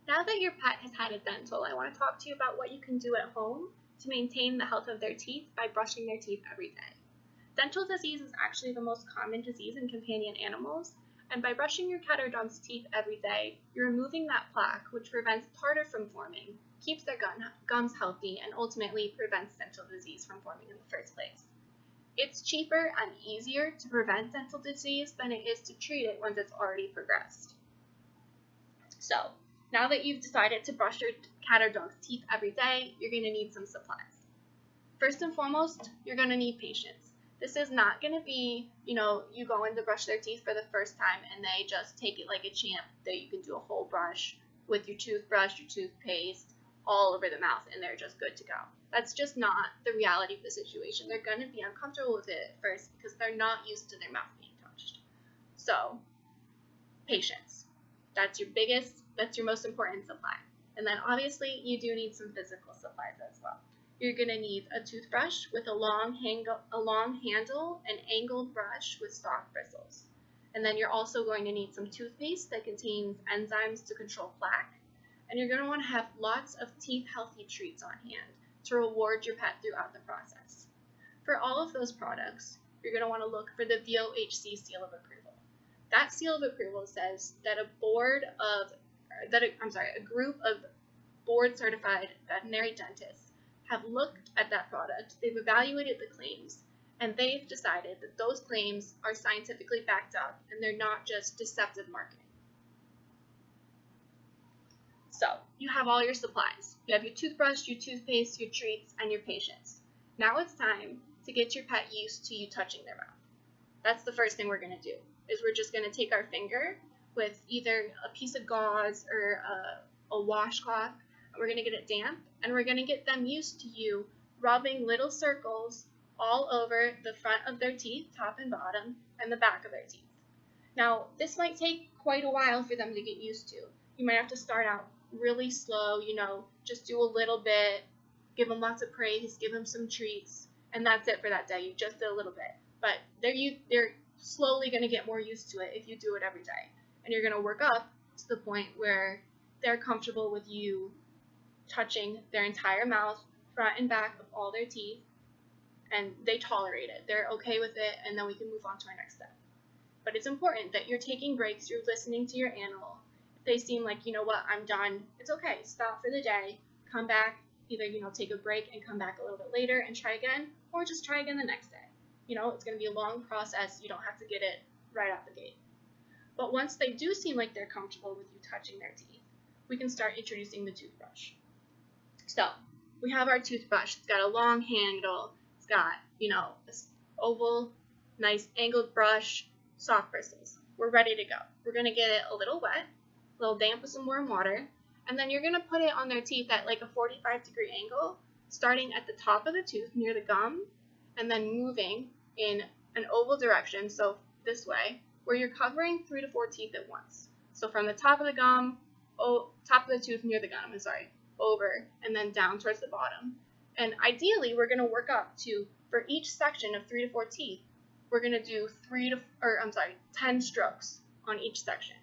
Now that your pet has had a dental, I want to talk to you about what you can do at home to maintain the health of their teeth by brushing their teeth every day. Dental disease is actually the most common disease in companion animals, and by brushing your cat or dog's teeth every day, you're removing that plaque, which prevents tartar from forming, keeps their gums healthy, and ultimately prevents dental disease from forming in the first place. It's cheaper and easier to prevent dental disease than it is to treat it once it's already progressed. So, now that you've decided to brush your cat or dog's teeth every day, you're going to need some supplies. First and foremost, you're going to need patience. This is not going to be, you go in to brush their teeth for the first time and they just take it like a champ, that you can do a whole brush with your toothbrush, your toothpaste, all over the mouth, and they're just good to go. That's just not the reality of the situation. They're going to be uncomfortable with it at first because they're not used to their mouth being touched. So, patience. That's your most important supply. And then obviously you do need some physical supplies as well. You're going to need a toothbrush with a long handle, an angled brush with soft bristles. And then you're also going to need some toothpaste that contains enzymes to control plaque. And you're going to want to have lots of teeth healthy treats on hand to reward your pet throughout the process. For all of those products, you're going to want to look for the VOHC seal of approval. That seal of approval says that a group of board-certified veterinary dentists have looked at that product, they've evaluated the claims, and they've decided that those claims are scientifically backed up and they're not just deceptive marketing. So, you have all your supplies. You have your toothbrush, your toothpaste, your treats, and your patience. Now it's time to get your pet used to you touching their mouth. That's the first thing we're going to do, is we're just going to take our finger with either a piece of gauze or a washcloth, and we're going to get it damp, and we're going to get them used to you rubbing little circles all over the front of their teeth, top and bottom, and the back of their teeth. Now, this might take quite a while for them to get used to. You might have to start out really slow, just do a little bit, give them lots of praise, give them some treats, and that's it for that day. You just did a little bit. But they're slowly going to get more used to it if you do it every day. And you're going to work up to the point where they're comfortable with you touching their entire mouth, front and back of all their teeth, and they tolerate it. They're okay with it, and then we can move on to our next step. But it's important that you're taking breaks, you're listening to your animal. If they seem like, I'm done, it's okay. Stop for the day, come back, either, take a break and come back a little bit later and try again, or just try again the next day. It's going to be a long process. You don't have to get it right out the gate. But once they do seem like they're comfortable with you touching their teeth, we can start introducing the toothbrush. So, we have our toothbrush. It's got a long handle. It's got, this oval, nice angled brush, soft bristles. We're ready to go. We're going to get it a little wet, a little damp with some warm water, and then you're going to put it on their teeth at like a 45-degree angle, starting at the top of the tooth near the gum, and then moving in an oval direction, so this way, where you're covering 3 to 4 teeth at once. So from the top of the top of the tooth near the gum, over, and then down towards the bottom. And ideally, we're going to work up to, for each section of 3 to 4 teeth, we're going to do 10 strokes on each section.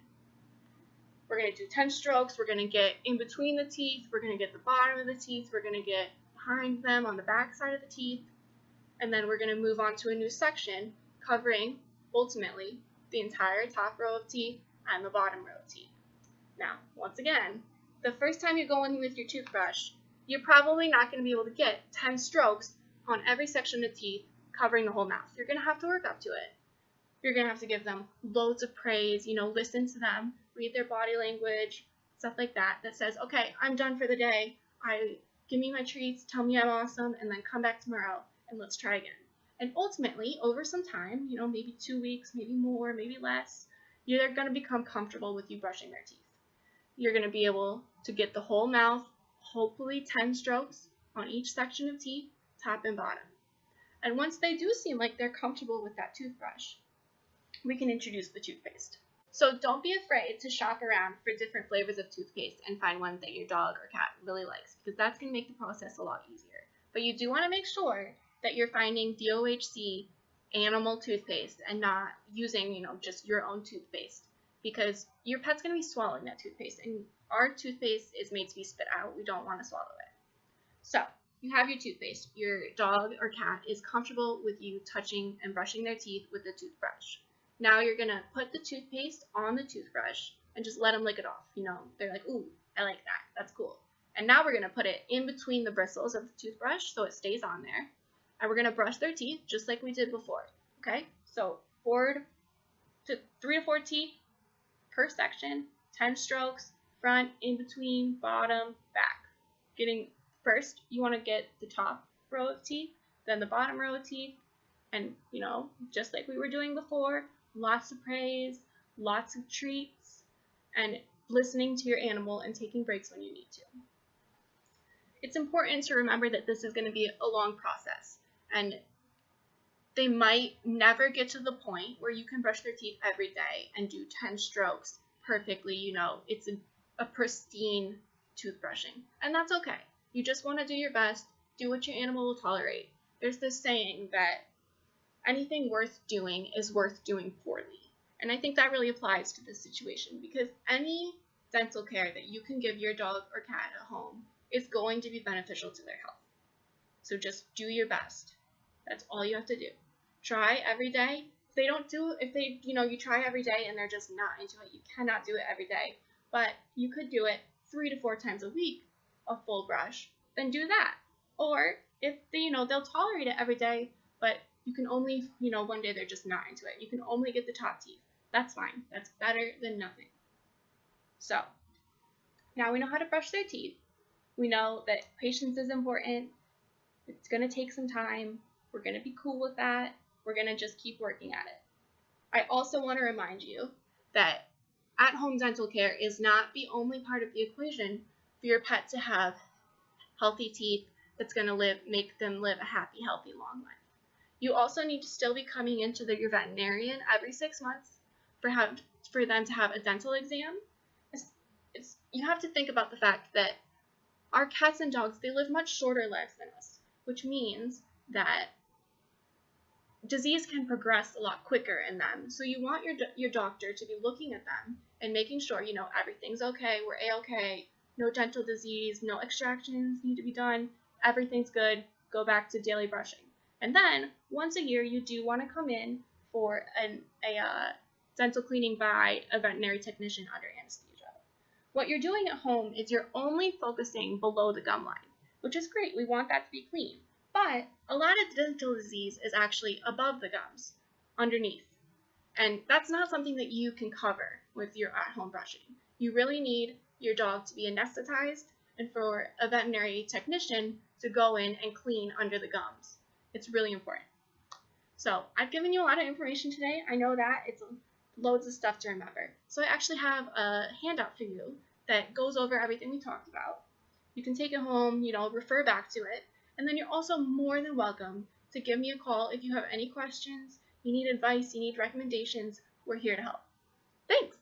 We're going to do 10 strokes, we're going to get in between the teeth, we're going to get the bottom of the teeth, we're going to get behind them on the back side of the teeth, and then we're going to move on to a new section covering, ultimately, the entire top row of teeth and the bottom row of teeth. Now, once again, the first time you go in with your toothbrush, you're probably not going to be able to get 10 strokes on every section of teeth covering the whole mouth. You're going to have to work up to it. You're going to have to give them loads of praise, listen to them, read their body language, stuff like that says, okay, I'm done for the day. Give me my treats, tell me I'm awesome, and then come back tomorrow and let's try again. And ultimately, over some time, maybe 2 weeks, maybe more, maybe less, you're going to become comfortable with you brushing their teeth. You're going to be able to get the whole mouth, hopefully 10 strokes on each section of teeth, top and bottom. And once they do seem like they're comfortable with that toothbrush, we can introduce the toothpaste. So don't be afraid to shop around for different flavors of toothpaste and find one that your dog or cat really likes, because that's going to make the process a lot easier. But you do want to make sure that you're finding DOHC animal toothpaste and not using, just your own toothpaste. because your pet's going to be swallowing that toothpaste, and our toothpaste is made to be spit out. We don't want to swallow it. So you have your toothpaste. Your dog or cat is comfortable with you touching and brushing their teeth with the toothbrush. Now you're going to put the toothpaste on the toothbrush and just let them lick it off. You know, they're like, ooh, I like that. That's cool. And now we're going to put it in between the bristles of the toothbrush so it stays on there. And we're going to brush their teeth just like we did before. Okay? So 3 to 4 teeth per section, 10 strokes, front, in between, bottom, back. First, you want to get the top row of teeth, then the bottom row of teeth, and, you know, just like we were doing before, lots of praise, lots of treats, and listening to your animal and taking breaks when you need to. It's important to remember that this is going to be a long process, and they might never get to the point where you can brush their teeth every day and do 10 strokes perfectly. You know, it's a pristine toothbrushing, and that's okay. You just want to do your best, do what your animal will tolerate. There's this saying that anything worth doing is worth doing poorly. And I think that really applies to this situation, because any dental care that you can give your dog or cat at home is going to be beneficial to their health. So just do your best. That's all you have to do. Try every day. You try every day and they're just not into it, you cannot do it every day. But you could do it 3 to 4 times a week, a full brush, then do that. Or if they'll tolerate it every day, but you can only, one day they're just not into it. You can only get the top teeth. That's fine. That's better than nothing. So now we know how to brush their teeth. We know that patience is important. It's going to take some time. We're going to be cool with that. We're going to just keep working at it. I also want to remind you that at-home dental care is not the only part of the equation for your pet to have healthy teeth that's going to make them live a happy, healthy, long life. You also need to still be coming into your veterinarian every 6 months for them to have a dental exam. You have to think about the fact that our cats and dogs, they live much shorter lives than us, which means that disease can progress a lot quicker in them. So you want your doctor to be looking at them and making sure, everything's okay, we're A-okay, no dental disease, no extractions need to be done, everything's good, go back to daily brushing. And then, once a year, you do want to come in for a dental cleaning by a veterinary technician under anesthesia. What you're doing at home is you're only focusing below the gum line, which is great. We want that to be clean. But a lot of dental disease is actually above the gums, underneath. And that's not something that you can cover with your at-home brushing. You really need your dog to be anesthetized and for a veterinary technician to go in and clean under the gums. It's really important. So I've given you a lot of information today. I know that it's loads of stuff to remember. So I actually have a handout for you that goes over everything we talked about. You can take it home, refer back to it. And then you're also more than welcome to give me a call if you have any questions, you need advice, you need recommendations. We're here to help. Thanks!